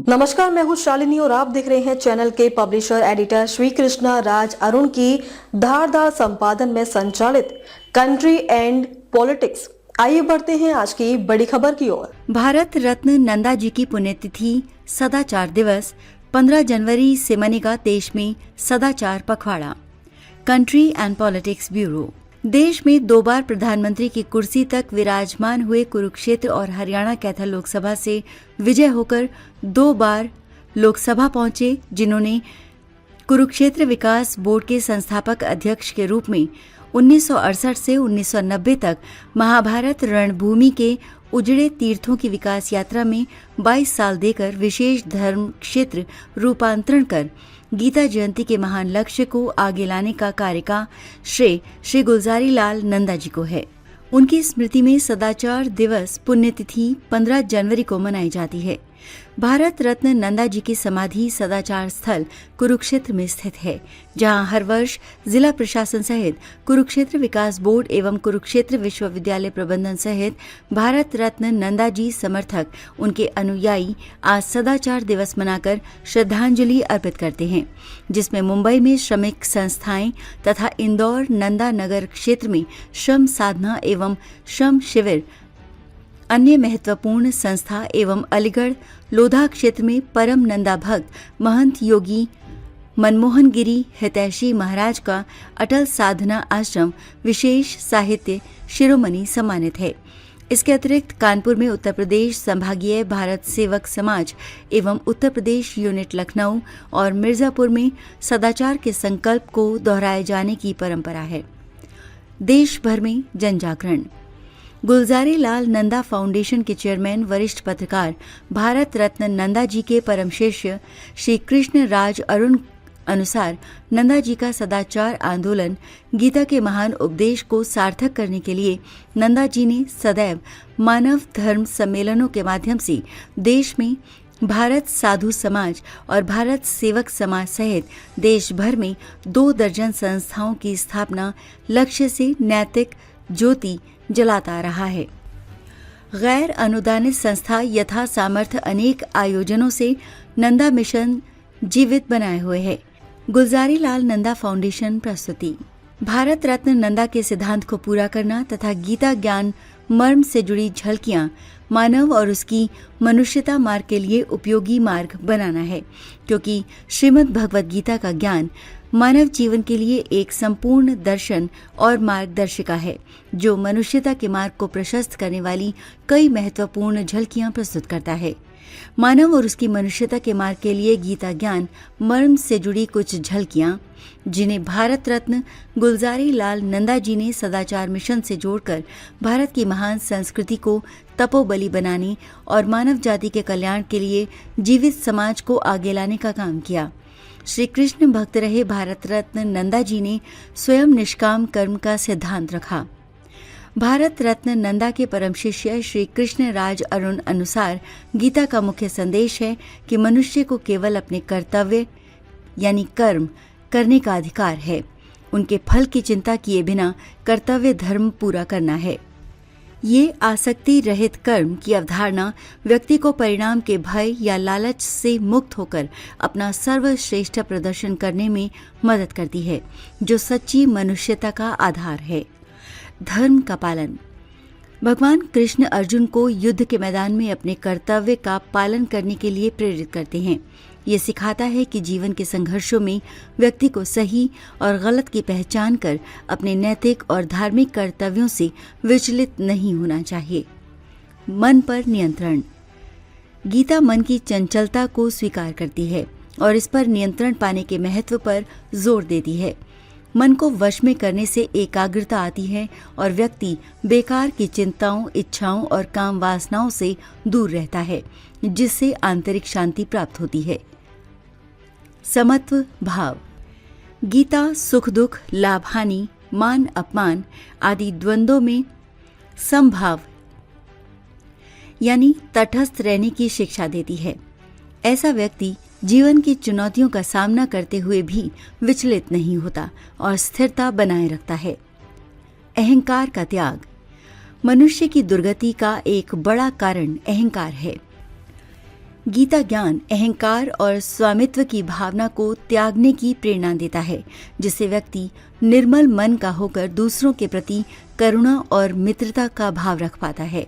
नमस्कार, मैं हूं शालिनी और आप देख रहे हैं चैनल के पब्लिशर एडिटर श्री कृष्णा राज अरुण की धारदार संपादन में संचालित कंट्री एंड पॉलिटिक्स। आइए बढ़ते हैं आज की बड़ी खबर की ओर। भारत रत्न नंदा जी की पुण्यतिथि सदाचार दिवस 15 जनवरी से मनेगा देश में सदाचार पखवाड़ा। Country and politics bureau. देश में 2 बार प्रधानमंत्री की कुर्सी तक विराजमान हुए कुरुक्षेत्र और हरियाणा कैथल लोकसभा से विजय होकर 2 बार लोकसभा पहुंचे, जिन्होंने कुरुक्षेत्र विकास बोर्ड के संस्थापक अध्यक्ष के रूप में 1968 से 1990 तक महाभारत रणभूमि के उजड़े तीर्थों की विकास यात्रा में 22 साल देकर विशेष धर्म क्षेत्र रूपांतरण कर गीता जयंती के महान लक्ष्य को आगे लाने का कार्य का श्रेय श्री गुलजारी लाल नंदा जी को है। उनकी स्मृति में सदाचार दिवस पुण्यतिथि 15 जनवरी को मनाई जाती है। भारत रत्न नंदा जी की समाधि सदाचार स्थल कुरुक्षेत्र में स्थित है, जहां हर वर्ष जिला प्रशासन सहित कुरुक्षेत्र विकास बोर्ड एवं कुरुक्षेत्र विश्वविद्यालय प्रबंधन सहित भारत रत्न नंदा जी समर्थक उनके अनुयायी आज सदाचार दिवस मनाकर श्रद्धांजलि अर्पित करते हैं, जिसमें मुंबई में श्रमिक संस्थाएं तथा इंदौर नंदा नगर क्षेत्र में श्रम साधना एवं श्रम शिविर अन्य महत्वपूर्ण संस्था एवं अलीगढ़ लोधा क्षेत्र में परम नंदा भक्त महंत योगी मनमोहन गिरी हितैषी महाराज का अटल साधना आश्रम विशेष साहित्य शिरोमणि सम्मानित है। इसके अतिरिक्त कानपुर में उत्तर प्रदेश संभागीय भारत सेवक समाज एवं उत्तर प्रदेश यूनिट लखनऊ और मिर्जापुर में सदाचार के संकल्प को दोहराए जाने की परंपरा है। देश भर में जन जागरण। गुलजारी लाल नंदा फाउंडेशन के चेयरमैन वरिष्ठ पत्रकार भारत रत्न नंदा जी के परम शिष्य श्री कृष्ण राज अरुण अनुसार नंदा जी का सदाचार आंदोलन गीता के महान उपदेश को सार्थक करने के लिए नंदा जी ने सदैव मानव धर्म सम्मेलनों के माध्यम से देश में भारत साधु समाज और भारत सेवक समाज सहित देश भर में 2 दर्जन संस्थाओं की स्थापना लक्ष्य से नैतिक ज्योति जलाता रहा है। गैर अनुदानित संस्था यथा सामर्थ्य अनेक आयोजनों से नंदा मिशन जीवित बनाए हुए है। गुलजारी लाल नंदा फाउंडेशन प्रस्तुति। भारत रत्न नंदा के सिद्धांत को पूरा करना तथा गीता ज्ञान मर्म से जुड़ी झलकियां मानव और उसकी मनुष्यता मार्ग के लिए उपयोगी मार्ग बनाना है, क्योंकि श्रीमद् भगवद गीता का ज्ञान मानव जीवन के लिए एक संपूर्ण दर्शन और मार्गदर्शिका है, जो मनुष्यता के मार्ग को प्रशस्त करने वाली कई महत्वपूर्ण झलकियां प्रस्तुत करता है। मानव और उसकी मनुष्यता के मार्ग के लिए गीता ज्ञान मर्म से जुड़ी कुछ झलकियां, जिन्हें भारत रत्न गुलजारी लाल नंदा जी ने सदाचार मिशन से जोड़कर भारत की महान संस्कृति को तपोबली बनाने और मानव जाति के कल्याण के लिए जीवित समाज को आगे लाने का काम किया। श्री कृष्ण भक्त रहे भारत रत्न नंदा जी ने स्वयं निष्काम कर्म का सिद्धांत रखा। भारत रत्न नंदा के परम शिष्य श्री कृष्ण राज अरुण अनुसार गीता का मुख्य संदेश है कि मनुष्य को केवल अपने कर्तव्य यानी कर्म करने का अधिकार है। उनके फल की चिंता किए बिना कर्तव्य धर्म पूरा करना है। ये आसक्ति रहित कर्म की अवधारणा व्यक्ति को परिणाम के भय या लालच से मुक्त होकर अपना सर्वश्रेष्ठ प्रदर्शन करने में मदद करती है, जो सच्ची मनुष्यता का आधार है। धर्म का पालन। भगवान कृष्ण अर्जुन को युद्ध के मैदान में अपने कर्तव्य का पालन करने के लिए प्रेरित करते हैं। ये सिखाता है कि जीवन के संघर्षों में व्यक्ति को सही और गलत की पहचान कर अपने नैतिक और धार्मिक कर्तव्यों से विचलित नहीं होना चाहिए। मन पर नियंत्रण। गीता मन की चंचलता को स्वीकार करती है और इस पर नियंत्रण पाने के महत्व पर जोर देती है। मन को वश में करने से एकाग्रता आती है और व्यक्ति बेकार की चिंताओं, इच्छाओं और काम वासनाओं से दूर रहता है, जिससे आंतरिक शांति प्राप्त होती है। समत्व भाव। गीता सुख दुख, लाभ हानि, मान अपमान आदि द्वंद्वों में समभाव यानी तटस्थ रहने की शिक्षा देती है। ऐसा व्यक्ति जीवन की चुनौतियों का सामना करते हुए भी विचलित नहीं होता और स्थिरता बनाए रखता है। अहंकार का त्याग। मनुष्य की दुर्गति का एक बड़ा कारण अहंकार है। गीता ज्ञान अहंकार और स्वामित्व की भावना को त्यागने की प्रेरणा देता है, जिससे व्यक्ति निर्मल मन का होकर दूसरों के प्रति करुणा और मित्रता का भाव रख पाता है।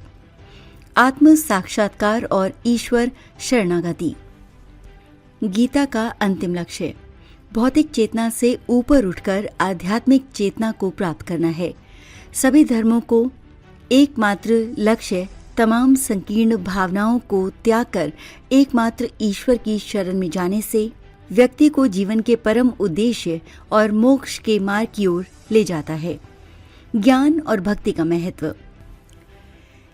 आत्म साक्षात्कार और ईश्वर शरणागति। गीता का अंतिम लक्ष्य भौतिक चेतना से ऊपर उठकर आध्यात्मिक चेतना को प्राप्त करना है। सभी धर्मों को एकमात्र लक्ष्य तमाम संकीर्ण भावनाओं को त्याग कर एकमात्र ईश्वर की शरण में जाने से व्यक्ति को जीवन के परम उद्देश्य और मोक्ष के मार्ग की ओर ले जाता है। ज्ञान और भक्ति का महत्व।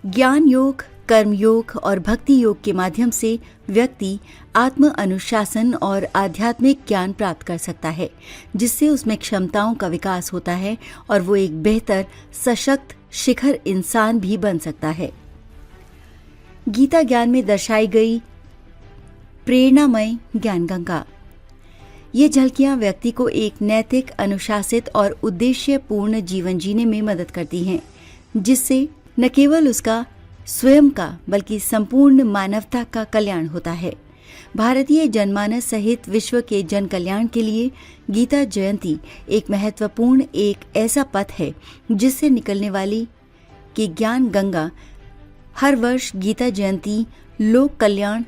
ज्ञान योग, कर्म योग और भक्ति योग के माध्यम से व्यक्ति आत्म अनुशासन और आध्यात्मिक ज्ञान प्राप्त कर सकता है, जिससे उसमें क्षमताओं का विकास होता है और वो एक बेहतर सशक्त शिखर इंसान भी बन सकता है। गीता ज्ञान में दर्शाई गई प्रेरणामय ज्ञान गंगा। ये झलकियां व्यक्ति को एक नैतिक, अनुशासित और उद्देश्यपूर्ण जीवन जीने में मदद करती हैं, जिससे न केवल उसका स्वयं का बल्कि संपूर्ण मानवता का कल्याण होता है। भारतीय जनमानस सहित विश्व के जन कल्याण के लिए गीता जयंती एक महत्वपूर्ण एक ऐसा पथ है जिससे निकलने वाली कि ज्ञान गंगा हर वर्ष गीता जयंती लोक कल्याण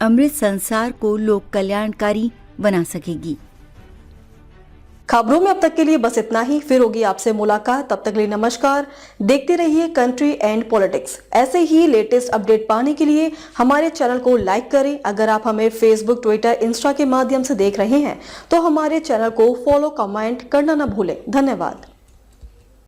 अमृत संसार को लोक कल्याणकारी बना सकेगी। खबरों में अब तक के लिए बस इतना ही। फिर होगी आपसे मुलाकात, तब तक के लिए नमस्कार। देखते रहिए कंट्री एंड पॉलिटिक्स। ऐसे ही लेटेस्ट अपडेट पाने के लिए हमारे चैनल को लाइक करें। अगर आप हमें फेसबुक, ट्विटर, इंस्टा के माध्यम से देख रहे हैं तो हमारे चैनल को फॉलो, कमेंट करना न भूलें। धन्यवाद।